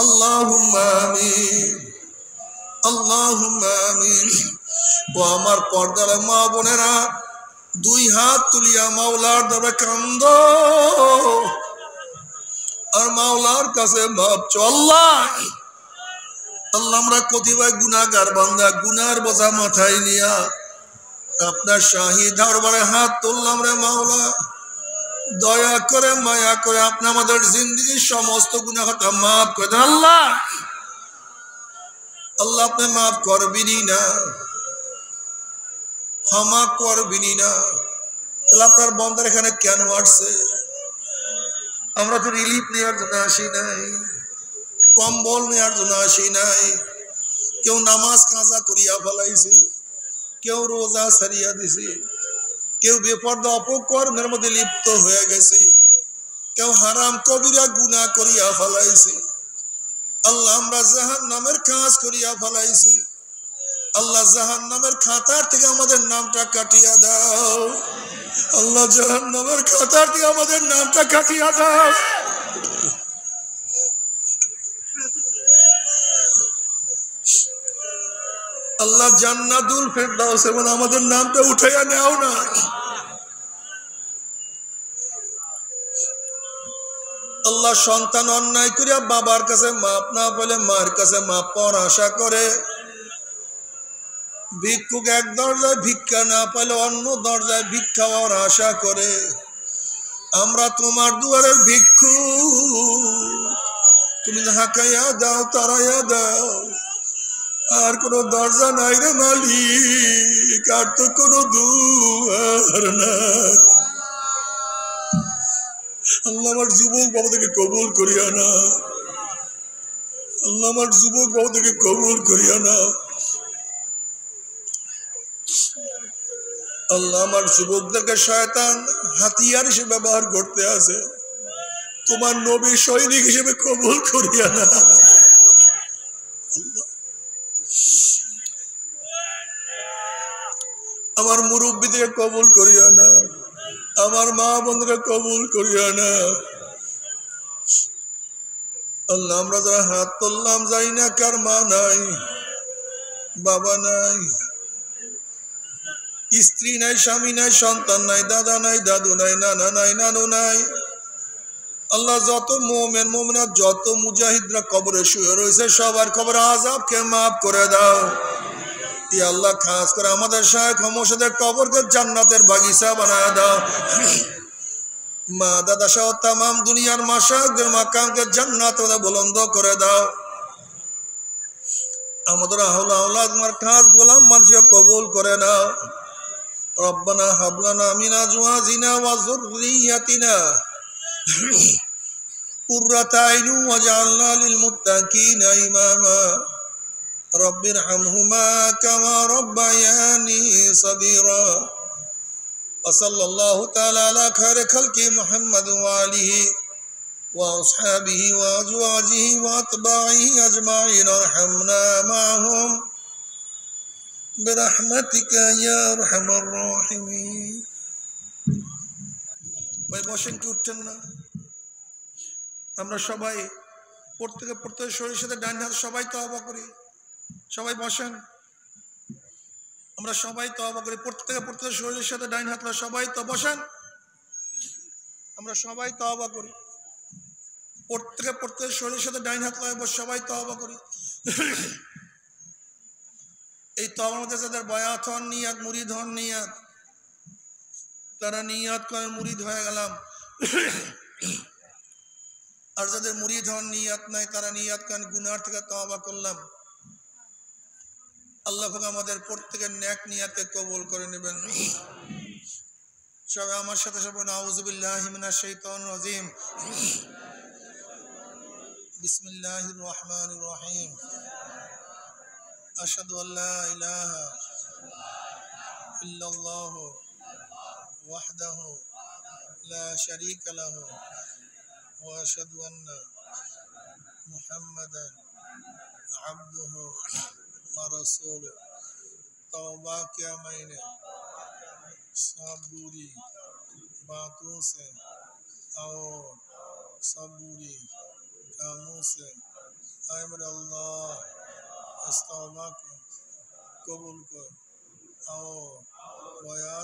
আল্লাহুম্মা আমিন, আল্লাহুম্মা আমিন। ও আমার পর্দার মা বোনেরা, দুই হাত তুলিয়া মাওলার দরবারে কান্দো আর মাওলার কাছে মাপ চাও। আল্লাহ, আল্লাহ আমরা কতিপয় গুনাহগার বান্দা, গুনার বোঝা মাথায় নিয়া আপনার শাহী দরবারে হাত তুললাম রে মাওলা। দয়া করে মায়া করে আপনি আমাদের জিন্দগির সমস্ত গুনাহ খাতা মাফ করে দেন। আল্লাহ, আল্লাহ আপনি মাফ করবেনই না, ক্ষমা করবেনই না। তাহলে আপনার বন্দার এখানে কেন আসছে? আমরা তো রিলিফ নেওয়ার জন্য আসি নাই, কম্বল নেওয়ার জন্য আসি নাই। কেউ নামাজ কাজা করিয়া ফেলাইছি, কেউ রোজা সারিয়া দিছি, কেউ বেপরদা অপকর্মের মধ্যে লিপ্ত হয়ে গেছে, কেউ হারাম কবিরা গুনাহ করিয়া ফেলাইছি। আল্লাহ আমরা জাহান্নামের কাজ করিয়া ফেলাইছি। আল্লাহ জাহান্নামের খাতার থেকে আমাদের নামটা কাটিয়া দাও। আল্লাহ জাহান্নামের খাতার থেকে আমাদের নামটা কাটিয়া দাও। আল্লাহ জান্নাতুল ফেরদাউস এবং আমাদের নামটা উঠাইয়া নাও না। আল্লাহ সন্তান অন্যায় করিয়া বাবার কাছে মাপ না পেলে মার কাছে মাপ পাওয়ার আশা করে, ভিক্ষুক এক দরজায় ভিক্ষা না পেলে অন্য দরজায় ভিক্ষা পাওয়ার আশা করে। আমরা তোমার দুয়ারের ভিক্ষুক, তুমি হাঁকাইয়া দাও, তারাইয়া দাও। আর কোনো দরজা নাই রে মালিক, আর তো কোনো দুয়ার নাই। আল্লাহ আমার যুবক বাবাদেরকে কবুল করিয়া না, আল্লাহ আমার যুবক বাবাদেরকে কবুল করিয়া না। আল্লাহ আমার যুবকদেরকে শয়তান হাতিয়ার হিসেবে ব্যবহার করতে আছে, তোমার নবী সৈনিক হিসেবে কবুল করিয়া না। আমার মুরব্বীদেরকে কবুল করিয়া না, আমার মা বোনদেরকে কবুল করিয়া না। আল্লাহ আমরা যারা হাত তুললাম যাই না কার মা নাই, বাবা নাই, স্ত্রী নাই, স্বামী নাই, সন্তান নাই, দাদা নাই, দাদু নাই, নানা নাই, নানু নাই। আল্লাহ যত মোমেন মোমেনাত, যত মুজাহিদরা কবরে শুয়ে রয়েছে সবার কবর আযাবকে মাফ করে দাও। ইয়া আল্লাহ খাস করে আমাদের শায়েখ মুর্শিদের কবরকে জান্নাতের বাগিচা বানায় দাও। মা দাদা সহ তামাম দুনিয়ার মাশায়েখদের মাকামকে জান্নাতে বুলন্দ করে দাও। আমাদের আহলে আওলাদ মারকাজ গোলাম মানুষকে কবুল করে নাও। রব্বানা হাব লানা মিন আজওয়াজিনা ওয়া যুররিয়াতিনা কুররাতা আইনুন ওয়াজআলনা লিল মুত্তাকিনা ইমামা। রব্বিরহামহুমা কামা রব্বায়ানি সগীরা। ওয়া সাল্লাল্লাহু তাআলা আলা খায়রি খালকি মুহাম্মাদ ওয়া আলিহি ওয়া আসহাবিহি ওয়া আজওয়াজিহি ওয়া আতবাইহি আজমাইন। আরহামনা মাআহুম বিরহমাতিকা ইয়া আরহামার রাহিমিন। ভাই বসেন, কি উঠছেন না? আমরা সবাই প্রত্যেকে শরীরের সাথে ডান হাত সবাই তওবা করি। সবাই বসেন, আমরা সবাই তওবা করি। প্রত্যেকে শরীরের সাথে ডান হাত সবাই তো বসেন, আমরা সবাই তওবা করি। প্রত্যেকে শরীরের সাথে ডান হাত সবাই তওবা করি। এই তওবার মধ্যে যাদের বায়াত হন নিয়াত, মুরিদ হন নিয়াত, তারা নিয়াত করে মুরিদ হয়ে গেলাম। আর যাদের মুরিদ হন নিয়াত নাই তারা নিয়াত করেন গুনার থেকে তওবা করলাম। আল্লাহ পাক আমাদের প্রত্যেকের নেক নিয়াতে কবুল করে নেবেন। সবাই আমার সাথে সবাই আউযু বিল্লাহি মিনাশ শাইতানির রাজিম। বিসমিল্লাহির রহমানির রহিম। আশহাদু আল্লা ইলাহা ইল্লাল্লাহু ওয়াহদাহু লা শারীকা লাহু ওয়া আশহাদু আন্না মুহাম্মাদান আবদুহু ওয়া রাসূলুহু। तौबा क्या मैंने सब बुरी बातों से और सब बुरी कामों से आए मेरे अल्लाह अस्तौबा को कबूल कर आओ वायात